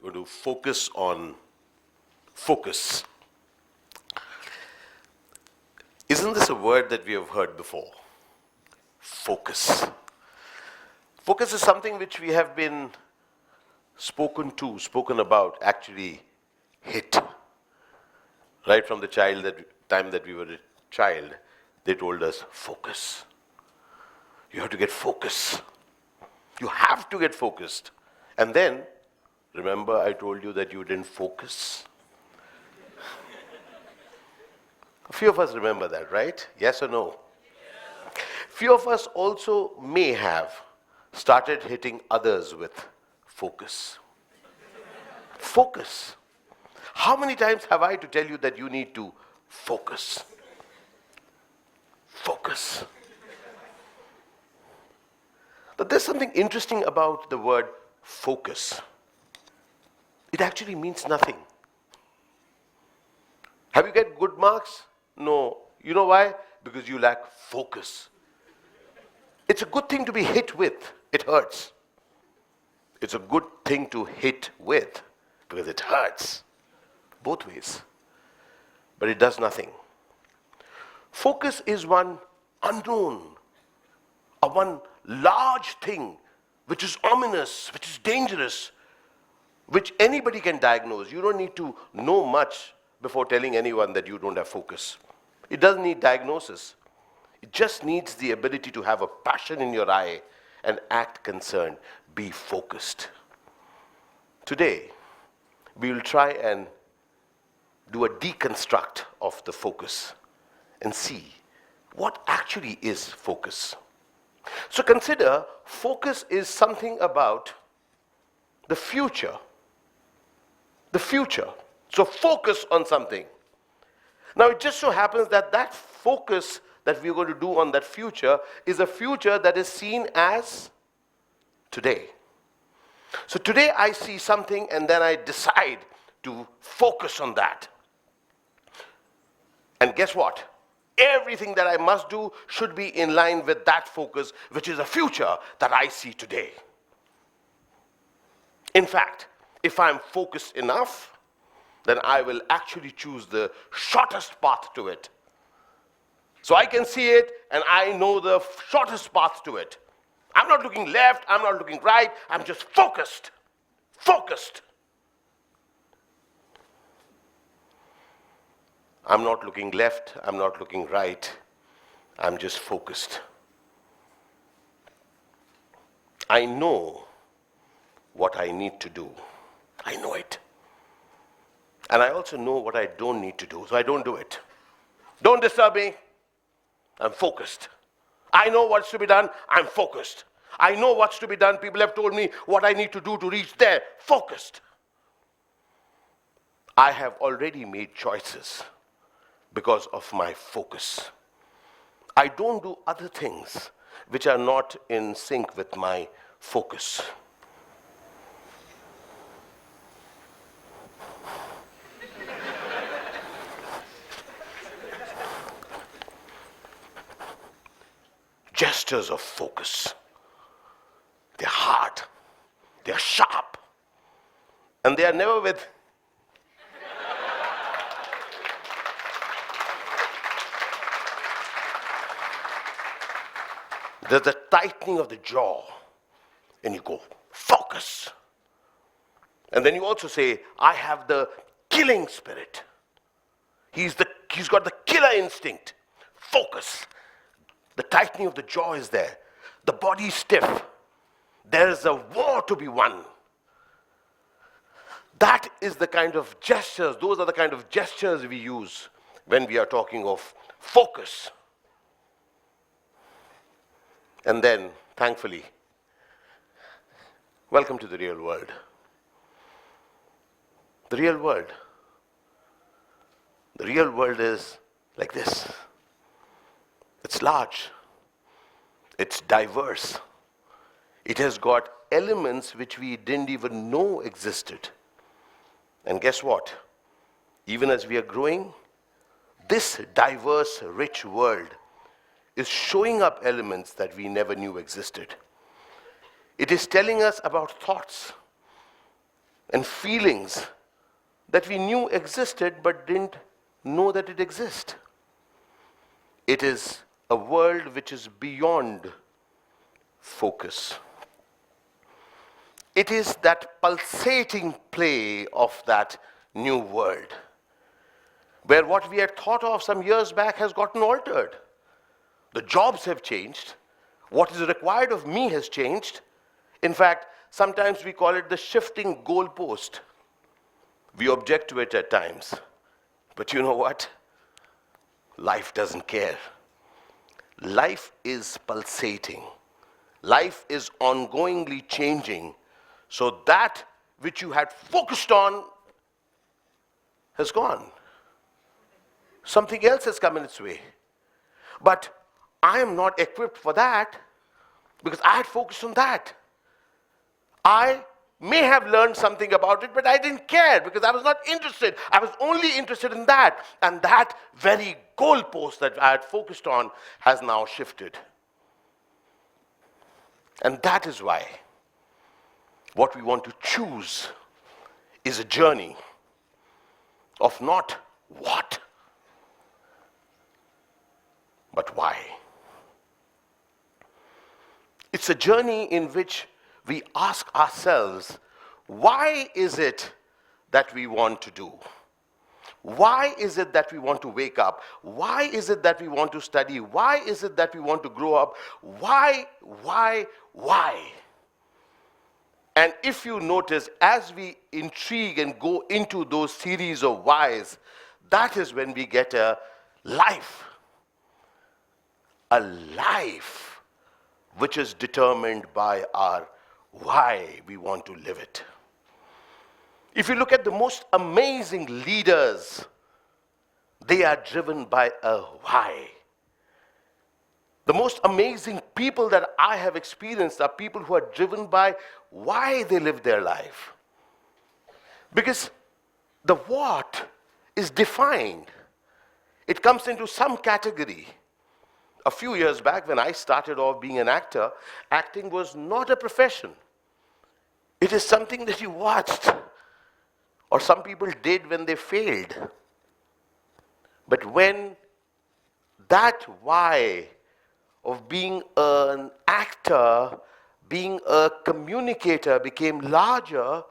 going to focus on focus. Isn't this a word that we have heard before? Focus. Focus is something which we have been spoken about, actually hit. Right from the time that we were a child, they told us, focus. You have to get focus. You have to get focused. And then, remember I told you that you didn't focus? A few of us remember that, right? Yes or no? Yes. Few of us also may have started hitting others with focus. Focus. How many times have I to tell you that you need to focus? Focus. But there's something interesting about the word focus. It actually means nothing. Have you get good marks? No. You know why? Because you lack focus. It's a good thing to be hit with. It hurts. It's a good thing to hit with because it hurts. Both ways. But it does nothing. Focus is one unknown, or one large thing which is ominous, which is dangerous, which anybody can diagnose. You don't need to know much before telling anyone that you don't have focus. It doesn't need diagnosis. It just needs the ability to have a passion in your eye and act concerned. Be focused. Today, we will try and do a deconstruct of the focus and see what actually is focus. So consider focus is something about the future. The future. So focus on something. Now it just so happens that that focus that we're going to do on that future is a future that is seen as today. So today I see something and then I decide to focus on that. And guess what? Everything that I must do should be in line with that focus, which is a future that I see today. In fact, if I'm focused enough, then I will actually choose the shortest path to it. So I can see it and I know the shortest path to it. I'm not looking left, I'm not looking right, I'm just focused. Focused. I'm not looking left, I'm not looking right, I'm just focused. I know what I need to do. I know it. And I also know what I don't need to do, so I don't do it. Don't disturb me. I'm focused. I know what's to be done, I'm focused. I know what's to be done, people have told me what I need to do to reach there. Focused. I have already made choices because of my focus. I don't do other things which are not in sync with my focus. Gestures of focus. They're hard, they're sharp, and they are never with there's a tightening of the jaw, and you go, focus. And then you also say, I have the killing spirit. He's got the killer instinct. Focus. The tightening of the jaw is there. The body is stiff. There is a war to be won. That is the kind of gestures, those are the kind of gestures we use when we are talking of focus. And then, thankfully, welcome to the real world. The real world. The real world is like this. It's large. It's diverse. It has got elements which we didn't even know existed. And guess what? Even as we are growing, this diverse, rich world is showing up elements that we never knew existed. It is telling us about thoughts. and feelings that we knew existed but didn't know that it exists. It is a world which is beyond focus. It is that pulsating play of that new world, where what we had thought of some years back has gotten altered. The jobs have changed. What is required of me has changed. In fact, sometimes we call it the shifting goalpost. We object to it at times. But you know what? Life doesn't care. Life is pulsating. Life is ongoingly changing. So that which you had focused on has gone. Something else has come in its way. But I am not equipped for that because I had focused on that. I may have learned something about it, but I didn't care because I was not interested. I was only interested in that. And that very goalpost that I had focused on has now shifted. And that is why what we want to choose is a journey of not what, but why. It's a journey in which we ask ourselves, why is it that we want to do? Why is it that we want to wake up? Why is it that we want to study? Why is it that we want to grow up? Why? And if you notice, as we intrigue and go into those series of whys, that is when we get a life. A life which is determined by our why we want to live it. If you look at the most amazing leaders, they are driven by a why. The most amazing people that I have experienced are people who are driven by why they live their life. Because the what is defined. It comes into some category. A few years back, when I started off being an actor, acting was not a profession. It is something that you watched, or some people did when they failed. But when that why of being an actor, being a communicator became larger,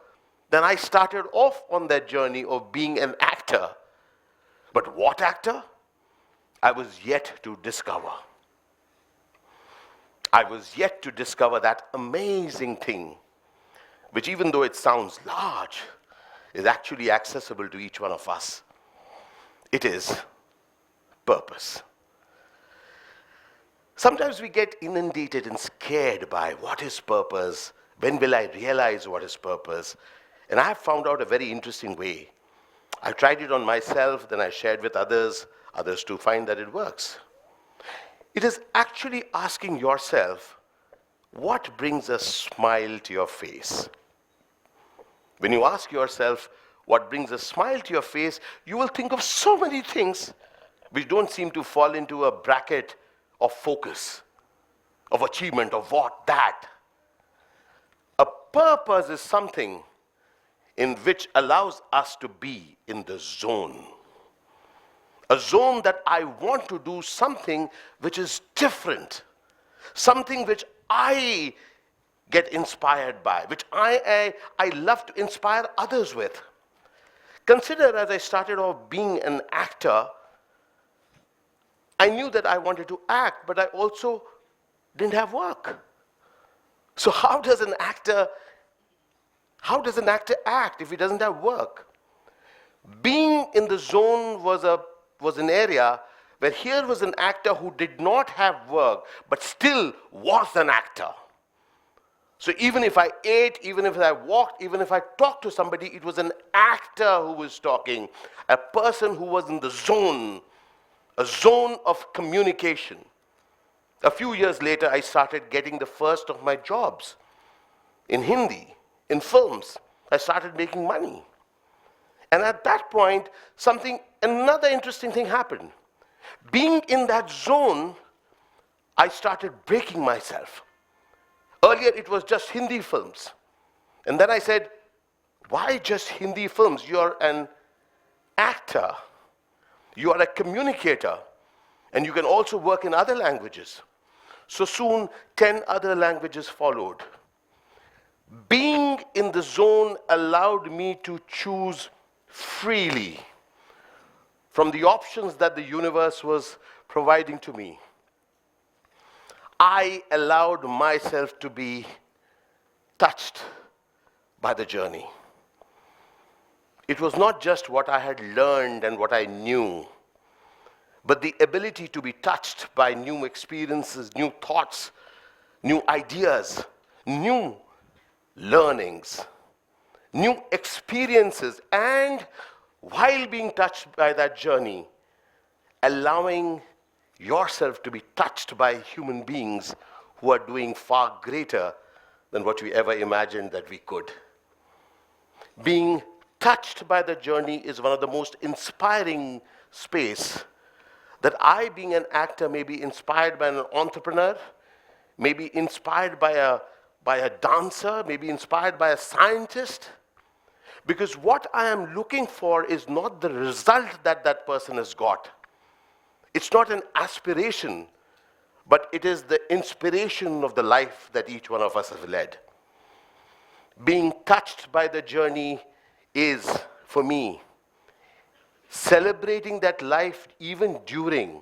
then I started off on that journey of being an actor. But what actor? I was yet to discover. I was yet to discover that amazing thing, which even though it sounds large, is actually accessible to each one of us. It is purpose. Sometimes we get inundated and scared by what is purpose, when will I realize what is purpose? And I have found out a very interesting way. I tried it on myself, then I shared with others to find that it works. It is actually asking yourself, what brings a smile to your face? When you ask yourself, what brings a smile to your face, you will think of so many things which don't seem to fall into a bracket of focus, of achievement, of what, that. A purpose is something in which allows us to be in the zone. A zone that I want to do something which is different, something which I get inspired by, which I love to inspire others with. Consider, as I started off being an actor, I knew that I wanted to act, but I also didn't have work. So how does an actor act if he doesn't have work? Being in the zone was an area where here was an actor who did not have work, but still was an actor. So even if I ate, even if I walked, even if I talked to somebody, it was an actor who was talking, a person who was in the zone, a zone of communication. A few years later, I started getting the first of my jobs in Hindi, in films. I started making money. And at that point, another interesting thing happened. Being in that zone, I started breaking myself. Earlier, it was just Hindi films. And then I said, Why just Hindi films? You're an actor, you are a communicator, and you can also work in other languages. So soon, 10 other languages followed. Being in the zone allowed me to choose freely from the options that the universe was providing to me. I allowed myself to be touched by the journey. It was not just what I had learned and what I knew, but the ability to be touched by new experiences, new thoughts, new ideas, new learnings, new experiences, and while being touched by that journey, allowing yourself to be touched by human beings who are doing far greater than what we ever imagined that we could. Being touched by the journey is one of the most inspiring space that I, being an actor, may be inspired by an entrepreneur, may be inspired by a dancer, may be inspired by a scientist, because what I am looking for is not the result that that person has got. It's not an aspiration, but it is the inspiration of the life that each one of us has led. Being touched by the journey is, for me, celebrating that life even during,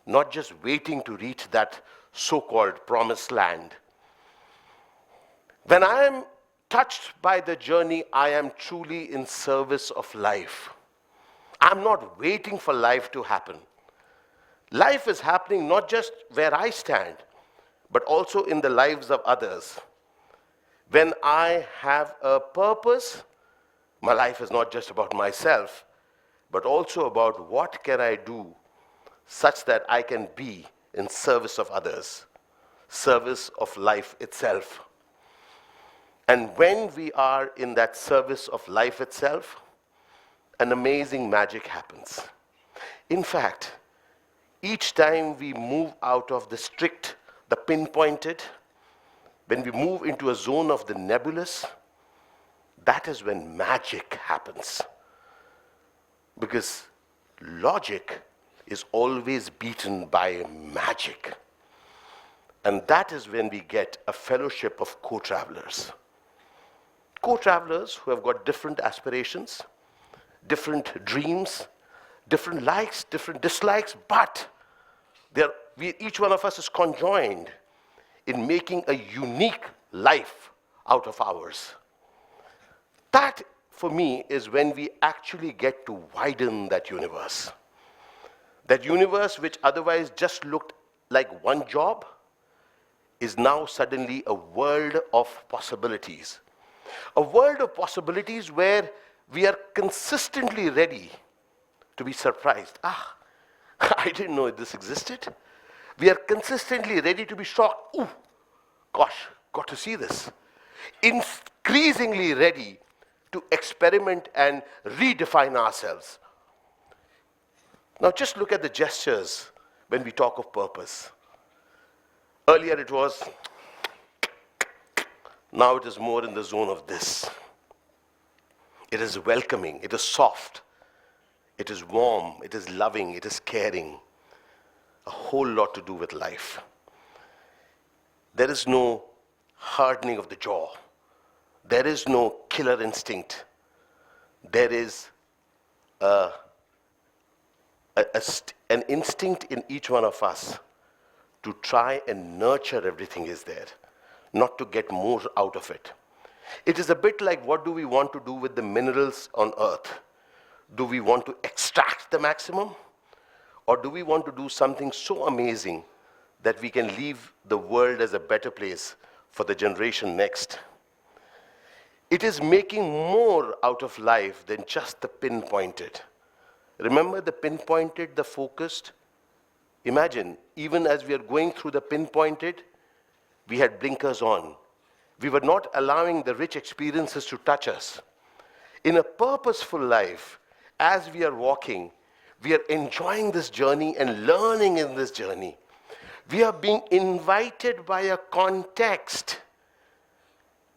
not just waiting to reach that so-called promised land. When I am touched by the journey, I am truly in service of life. I'm not waiting for life to happen. Life is happening not just where I stand, but also in the lives of others. When I have a purpose, my life is not just about myself, but also about what can I do such that I can be in service of others, service of life itself. And when we are in that service of life itself, an amazing magic happens. In fact, each time we move out of the strict, the pinpointed, when we move into a zone of the nebulous, that is when magic happens. Because logic is always beaten by magic. And that is when we get a fellowship of co-travelers. Co-travelers who have got different aspirations, different dreams, different likes, different dislikes, but each one of us is conjoined in making a unique life out of ours. That, for me, is when we actually get to widen that universe. That universe which otherwise just looked like one job is now suddenly a world of possibilities. A world of possibilities where we are consistently ready to be surprised. I didn't know this existed. We are consistently ready to be shocked. Ooh, gosh, got to see this. Increasingly ready to experiment and redefine ourselves. Now just look at the gestures when we talk of purpose. Earlier it was, now it is more in the zone of this. It is welcoming, it is soft, it is warm, it is loving, it is caring. A whole lot to do with life. There is no hardening of the jaw. There is no killer instinct. There is an instinct in each one of us to try and nurture everything is there, not to get more out of it. It is a bit like, what do we want to do with the minerals on earth? Do we want to extract the maximum? Or do we want to do something so amazing that we can leave the world as a better place for the generation next? It is making more out of life than just the pinpointed. Remember the pinpointed, the focused? Imagine, even as we are going through the pinpointed, we had blinkers on. We were not allowing the rich experiences to touch us. In a purposeful life, as we are walking, we are enjoying this journey and learning in this journey. We are being invited by a context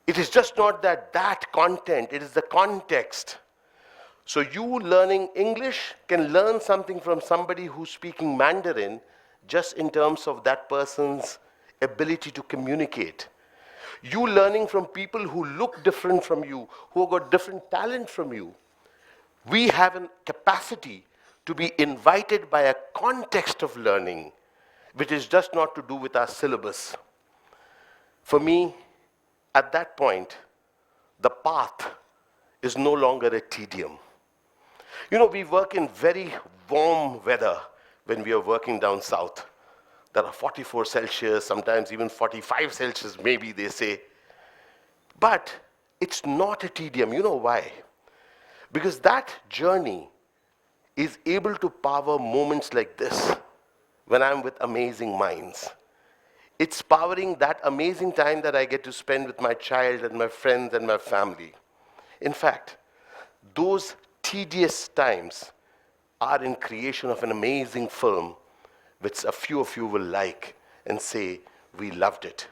It is just not that content, it is the context. So you learning English can learn something from somebody who's speaking Mandarin just in terms of that person's ability to communicate. You learning from people who look different from you, who have got different talent from you. We have a capacity to be invited by a context of learning, which is just not to do with our syllabus. For me, at that point, the path is no longer a tedium. You know, we work in very warm weather when we are working down south. There are 44 Celsius, sometimes even 45 Celsius, maybe they say. But it's not a tedium. You know why? Because that journey is able to power moments like this when I'm with amazing minds. It's powering that amazing time that I get to spend with my child and my friends and my family. In fact, those tedious times are in creation of an amazing film which a few of you will like and say, we loved it.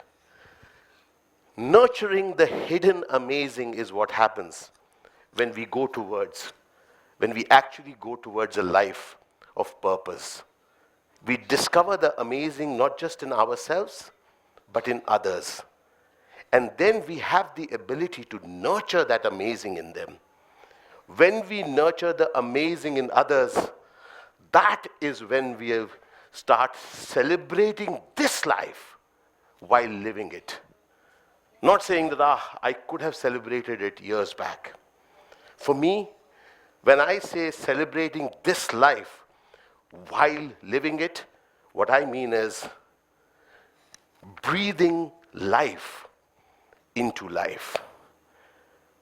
Nurturing the hidden amazing is what happens when we actually go towards a life of purpose. We discover the amazing not just in ourselves, but in others. And then we have the ability to nurture that amazing in them. When we nurture the amazing in others, that is when we start celebrating this life while living it. Not saying that, I could have celebrated it years back. For me, when I say celebrating this life while living it, what I mean is breathing life into life.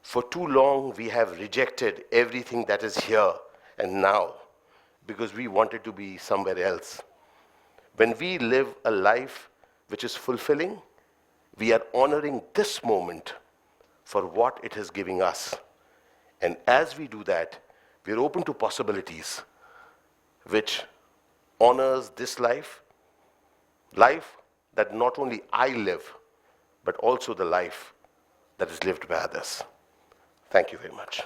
For too long, we have rejected everything that is here and now because we wanted to be somewhere else. When we live a life which is fulfilling, we are honoring this moment for what it is giving us. And as we do that, we are open to possibilities which honors this life that not only I live, but also the life that is lived by others. Thank you very much.